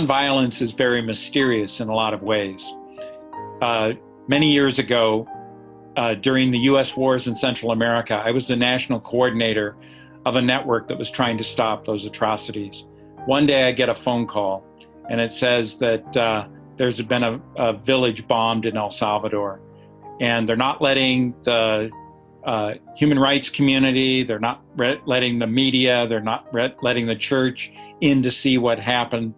nonviolence is very mysterious in a lot of ways. Many years ago, during the U.S. wars in Central America, I was the national coordinator of a network that was trying to stop those atrocities. One day I get a phone call, and it says that there's been a village bombed in El Salvador, and they're not letting the human rights community, they're not letting the media, they're not letting the church in to see what happened.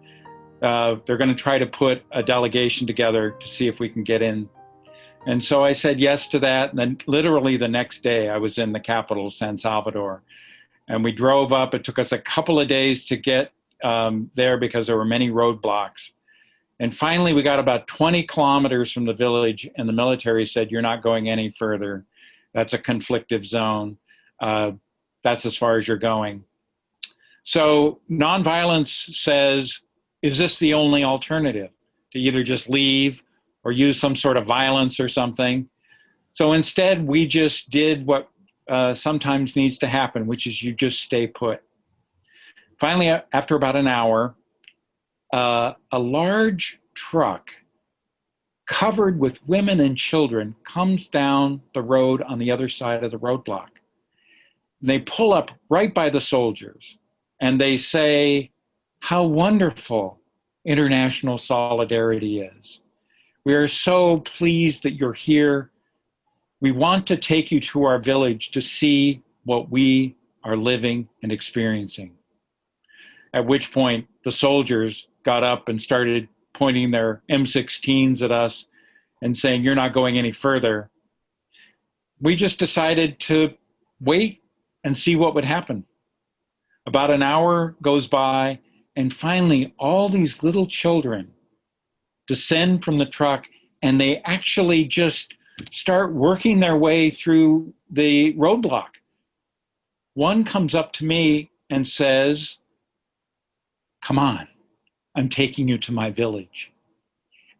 They're going to try to put a delegation together to see if we can get in. And so I said yes to that. And then literally the next day I was in the capital, San Salvador, and we drove up. It took us a couple of days to get there because there were many roadblocks. And finally we got about 20 kilometers from the village, and the military said, "You're not going any further. That's a conflictive zone. That's as far as you're going." So nonviolence says, is this the only alternative? To either just leave or use some sort of violence or something? So instead, we just did what sometimes needs to happen, which is you just stay put. Finally, after about an hour, a large truck covered with women and children comes down the road on the other side of the roadblock. And they pull up right by the soldiers, and they say, "How wonderful international solidarity is. We are so pleased that you're here. We want to take you to our village to see what we are living and experiencing." At which point the soldiers got up and started pointing their M16s at us and saying, "You're not going any further." We just decided to wait and see what would happen. About an hour goes by, and finally all these little children descend from the truck, and they actually just start working their way through the roadblock. One comes up to me and says, "Come on, I'm taking you to my village."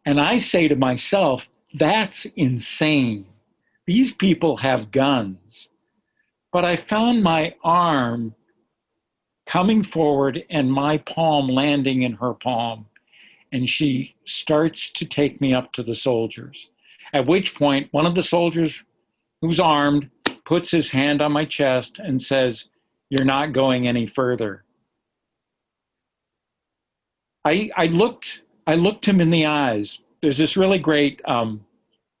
And I say to myself, that's insane. These people have guns. But I found my arm coming forward and my palm landing in her palm. And she starts to take me up to the soldiers. At which point, one of the soldiers who's armed puts his hand on my chest and says, "You're not going any further." I looked him in the eyes. There's this really great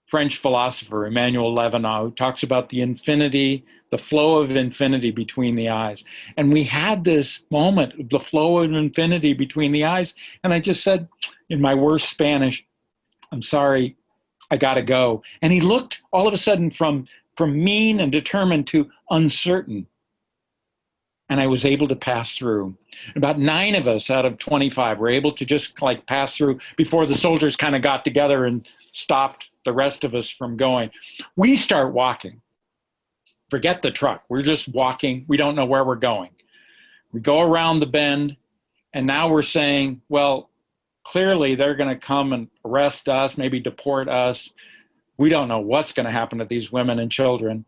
French philosopher, Emmanuel Levinas, who talks about the infinity, the flow of infinity between the eyes. And we had this moment, the flow of infinity between the eyes. And I just said, in my worst Spanish, "I'm sorry, I gotta go." And he looked all of a sudden from mean and determined to uncertain. And I was able to pass through. About 9 of us out of 25 were able to just like pass through before the soldiers kind of got together and stopped the rest of us from going. We start walking. Forget the truck. We're just walking. We don't know where we're going. We go around the bend, and now we're saying, well, clearly they're going to come and arrest us, maybe deport us. We don't know what's going to happen to these women and children.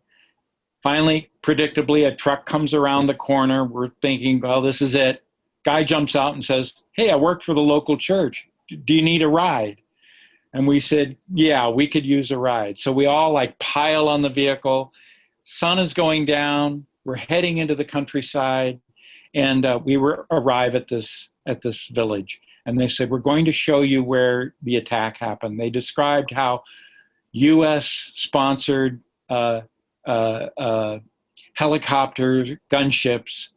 Finally, predictably, a truck comes around the corner. We're thinking, well, this is it. Guy jumps out and says, "Hey, I work for the local church. Do you need a ride?" And we said, yeah, we could use a ride. So we all like pile on the vehicle. Sun is going down. We're heading into the countryside. And we arrive at this village. And they said, "We're going to show you where the attack happened." They described how U.S.-sponsored helicopters, gunships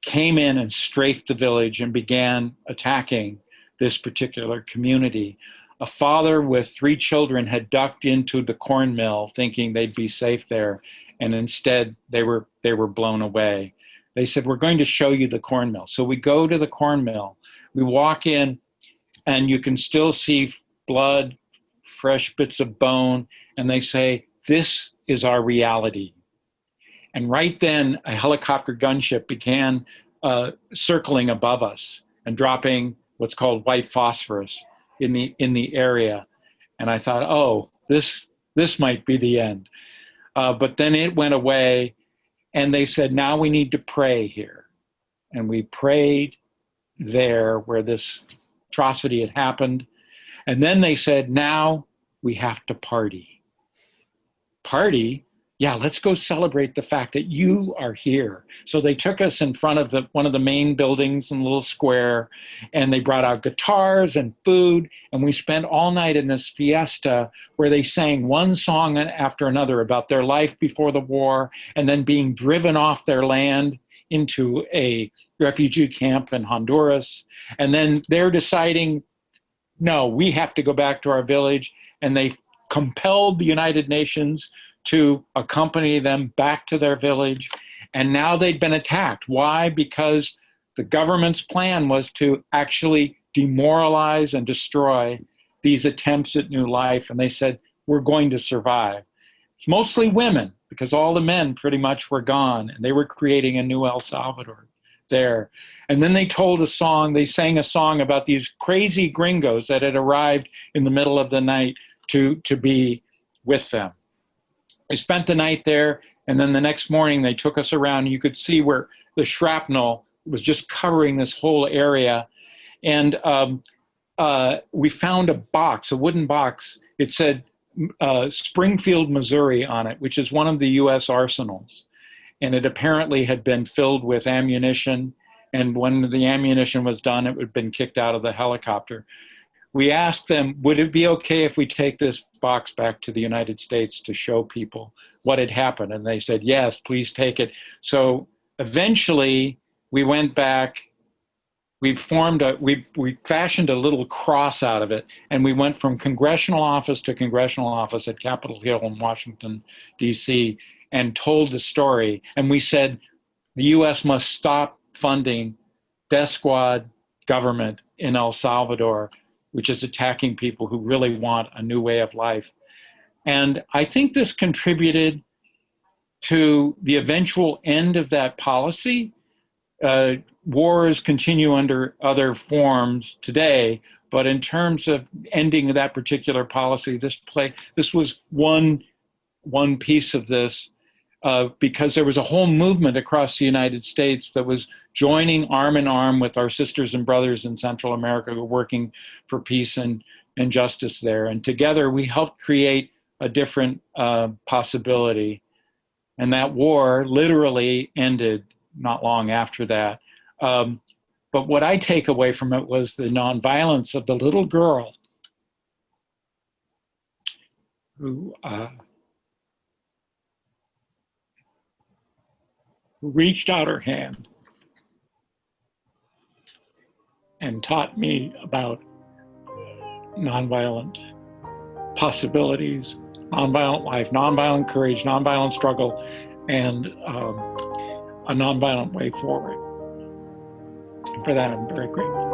came in and strafed the village and began attacking this particular community. A father with 3 children had ducked into the corn mill thinking they'd be safe there, and instead they were blown away. They said, "We're going to show you the corn mill." So we go to the corn mill. We walk in, and you can still see blood, fresh bits of bone, and they say, "This is our reality." And right then, a helicopter gunship began circling above us and dropping what's called white phosphorus in the area. And I thought, oh, this might be the end. But then it went away, and they said, "Now we need to pray here." And we prayed, there where this atrocity had happened. And then they said, now we have to party. Party? Yeah, let's go celebrate the fact that you are here. So they took us in front of one of the main buildings in a little square, and they brought out guitars and food, and we spent all night in this fiesta where they sang one song after another about their life before the war, and then being driven off their land into a refugee camp in Honduras. And then they're deciding, no, we have to go back to our village. And they compelled the United Nations to accompany them back to their village. And now they'd been attacked. Why? Because the government's plan was to actually demoralize and destroy these attempts at new life. And they said, we're going to survive. It's mostly women, because all the men pretty much were gone, and they were creating a new El Salvador there. And then they sang a song about these crazy gringos that had arrived in the middle of the night to be with them. We spent the night there, and then the next morning they took us around. You could see where the shrapnel was just covering this whole area. And we found a wooden box. It said Springfield, Missouri on it, which is one of the U.S. arsenals. And it apparently had been filled with ammunition. And when the ammunition was done, it had been kicked out of the helicopter. We asked them, would it be okay if we take this box back to the United States to show people what had happened? And they said, yes, please take it. So eventually we went back, we fashioned a little cross out of it, and we went from congressional office to congressional office at Capitol Hill in Washington, D.C., and told the story. And we said, the U.S. must stop funding death squad government in El Salvador, which is attacking people who really want a new way of life. And I think this contributed to the eventual end of that policy. Wars continue under other forms today, but in terms of ending that particular policy, this was one piece of this, because there was a whole movement across the United States that was joining arm in arm with our sisters and brothers in Central America who were working for peace and justice there. And together we helped create a different possibility. And that war literally ended not long after that. But what I take away from it was the nonviolence of the little girl who reached out her hand and taught me about nonviolent possibilities, nonviolent life, nonviolent courage, nonviolent struggle, and a nonviolent way forward. And for that, I'm very grateful.